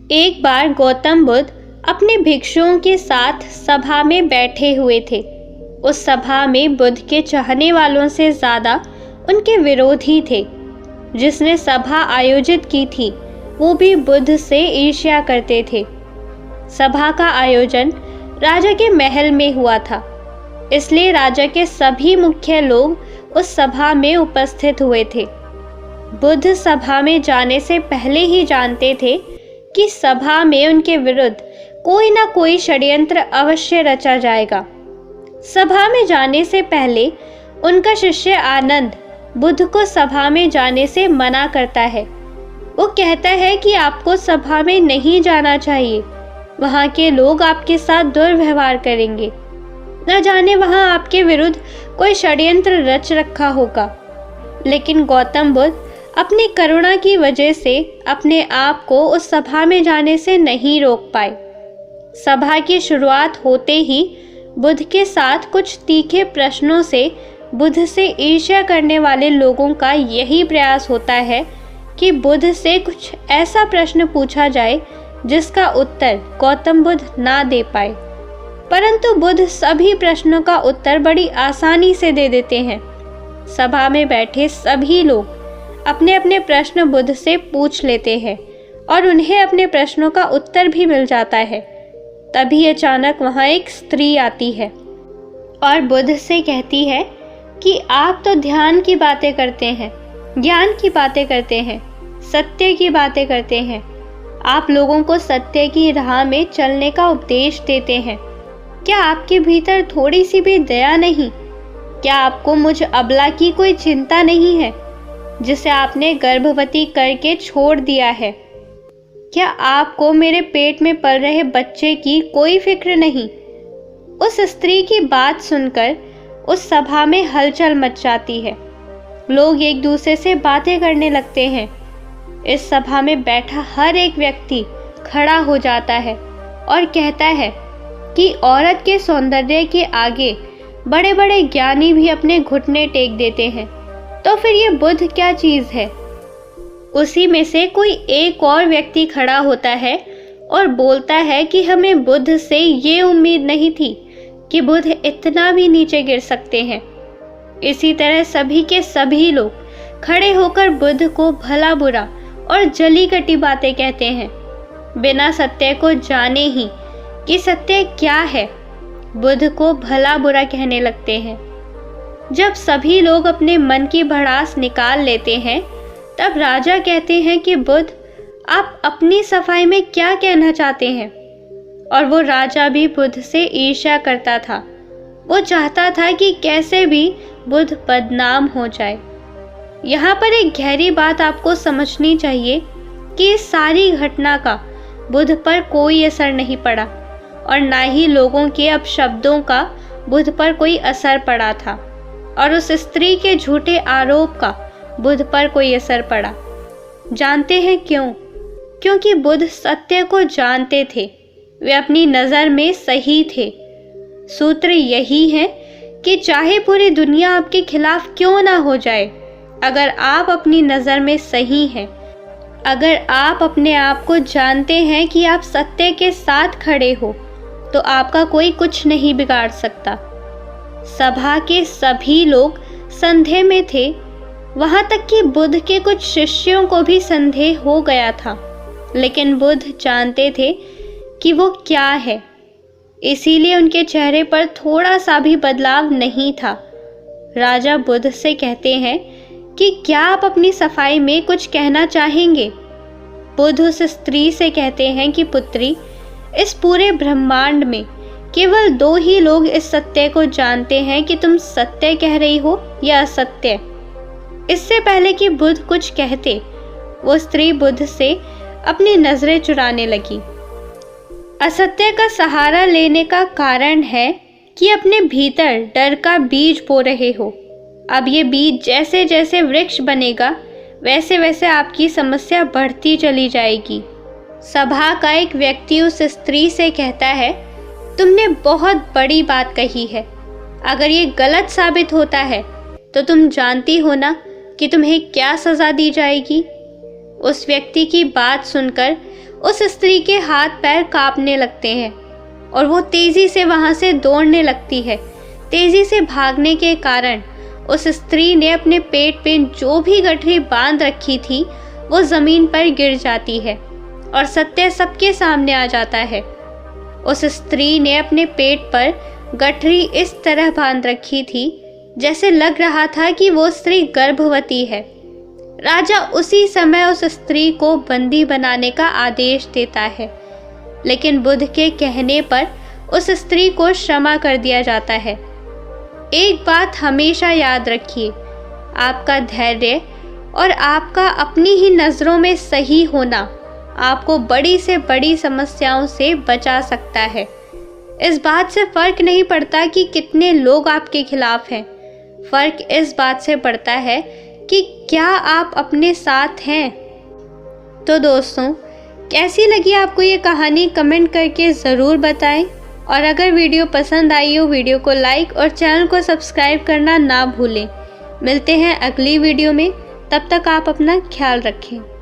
एक बार गौतम बुद्ध अपने भिक्षुओं के साथ सभा में बैठे हुए थे। उस सभा में बुद्ध के चाहने वालों से ज़्यादा उनके विरोधी थे। जिसने सभा आयोजित की थी वो भी बुद्ध से ईर्ष्या करते थे। सभा का आयोजन राजा के महल में हुआ था, इसलिए राजा के सभी मुख्य लोग उस सभा में उपस्थित हुए थे। बुद्ध सभा में जाने से पहले ही जानते थे कि सभा में उनके विरुद्ध कोई ना कोई षड्यंत्र अवश्य रचा जाएगा। सभा में जाने से पहले उनका शिष्य आनंद बुद्ध को सभा में जाने से मना करता है। वो कहता है कि आपको सभा में नहीं जाना चाहिए, वहाँ के लोग आपके साथ दुर्व्यवहार करेंगे, न जाने वहाँ आपके विरुद्ध कोई षड्यंत्र रच रखा होगा। लेकिन गौतम बुद्ध अपनी करुणा की वजह से अपने आप को उस सभा में जाने से नहीं रोक पाए। सभा की शुरुआत होते ही बुद्ध के साथ कुछ तीखे प्रश्नों से बुद्ध से ईर्ष्या करने वाले लोगों का यही प्रयास होता है कि बुद्ध से कुछ ऐसा प्रश्न पूछा जाए जिसका उत्तर गौतम बुद्ध ना दे पाए। परंतु बुद्ध सभी प्रश्नों का उत्तर बड़ी आसानी से दे देते हैं। सभा में बैठे सभी लोग अपने अपने प्रश्न बुद्ध से पूछ लेते हैं और उन्हें अपने प्रश्नों का उत्तर भी मिल जाता है। तभी अचानक वहाँ एक स्त्री आती है और बुद्ध से कहती है कि आप तो ध्यान की बातें करते हैं, ज्ञान की बातें करते हैं, सत्य की बातें करते हैं। आप लोगों को सत्य की राह में चलने का उपदेश देते हैं। क्या आपके भीतर थोड़ी सी भी दया नहीं? क्या आपको मुझ अबला की कोई चिंता नहीं है जिसे आपने गर्भवती करके छोड़ दिया है? क्या आपको मेरे पेट में पल रहे बच्चे की कोई फिक्र नहीं? उस स्त्री की बात सुनकर उस सभा में हलचल मच जाती है। लोग एक दूसरे से बातें करने लगते हैं। इस सभा में बैठा हर एक व्यक्ति खड़ा हो जाता है और कहता है कि औरत के सौंदर्य के आगे बड़े बड़े ज्ञानी भी अपने घुटने टेक देते हैं, तो फिर ये बुद्ध क्या चीज़ है? उसी में से कोई एक और व्यक्ति खड़ा होता है और बोलता है कि हमें बुद्ध से ये उम्मीद नहीं थी कि बुद्ध इतना भी नीचे गिर सकते हैं। इसी तरह सभी के सभी लोग खड़े होकर बुद्ध को भला बुरा और जली कटी बातें कहते हैं, बिना सत्य को जाने ही कि सत्य क्या है। बुद्ध को भला बुरा कहने लगते हैं। जब सभी लोग अपने मन की भड़ास निकाल लेते हैं तब राजा कहते हैं कि बुद्ध, आप अपनी सफाई में क्या कहना चाहते हैं? और वो राजा भी बुद्ध से ईर्ष्या करता था। वो चाहता था कि कैसे भी बुद्ध बदनाम हो जाए। यहाँ पर एक गहरी बात आपको समझनी चाहिए कि इस सारी घटना का बुद्ध पर कोई असर नहीं पड़ा और ना ही लोगों के अपशब्दों का बुद्ध पर कोई असर पड़ा था, और उस स्त्री के झूठे आरोप का बुद्ध पर कोई असर पड़ा। जानते हैं क्यों? क्योंकि बुद्ध सत्य को जानते थे, वे अपनी नज़र में सही थे। सूत्र यही है कि चाहे पूरी दुनिया आपके खिलाफ क्यों ना हो जाए, अगर आप अपनी नज़र में सही हैं, अगर आप अपने आप को जानते हैं कि आप सत्य के साथ खड़े हो, तो आपका कोई कुछ नहीं बिगाड़ सकता। सभा के सभी लोग संदेह में थे, वहाँ तक कि बुद्ध के कुछ शिष्यों को भी संदेह हो गया था। लेकिन बुद्ध जानते थे कि वो क्या है, इसीलिए उनके चेहरे पर थोड़ा सा भी बदलाव नहीं था। राजा बुद्ध से कहते हैं कि क्या आप अपनी सफाई में कुछ कहना चाहेंगे? बुद्ध उस स्त्री से कहते हैं कि पुत्री, इस पूरे ब्रह्मांड में केवल दो ही लोग इस सत्य को जानते हैं कि तुम सत्य कह रही हो या असत्य। इससे पहले कि बुद्ध कुछ कहते, वो स्त्री बुद्ध से अपनी नजरें चुराने लगी। असत्य का सहारा लेने का कारण है कि अपने भीतर डर का बीज बो रहे हो। अब ये बीज जैसे जैसे वृक्ष बनेगा वैसे वैसे आपकी समस्या बढ़ती चली जाएगी। सभा का एक व्यक्ति उस स्त्री से कहता है, तुमने बहुत बड़ी बात कही है। अगर ये गलत साबित होता है तो तुम जानती हो ना कि तुम्हें क्या सज़ा दी जाएगी। उस व्यक्ति की बात सुनकर उस स्त्री के हाथ पैर कांपने लगते हैं और वो तेजी से वहां से दौड़ने लगती है। तेजी से भागने के कारण उस स्त्री ने अपने पेट पे जो भी गठरी बांध रखी थी वो जमीन पर गिर जाती है और सत्य सबके सामने आ जाता है। उस स्त्री ने अपने पेट पर गठरी इस तरह बांध रखी थी जैसे लग रहा था कि वो स्त्री गर्भवती है। राजा उसी समय उस स्त्री को बंदी बनाने का आदेश देता है, लेकिन बुद्ध के कहने पर उस स्त्री को क्षमा कर दिया जाता है। एक बात हमेशा याद रखिए, आपका धैर्य और आपका अपनी ही नज़रों में सही होना आपको बड़ी से बड़ी समस्याओं से बचा सकता है। इस बात से फ़र्क नहीं पड़ता कि कितने लोग आपके खिलाफ हैं, फ़र्क इस बात से पड़ता है कि क्या आप अपने साथ हैं। तो दोस्तों, कैसी लगी आपको ये कहानी कमेंट करके ज़रूर बताएं, और अगर वीडियो पसंद आई हो वीडियो को लाइक और चैनल को सब्सक्राइब करना ना भूलें। मिलते हैं अगली वीडियो में, तब तक आप अपना ख्याल रखें।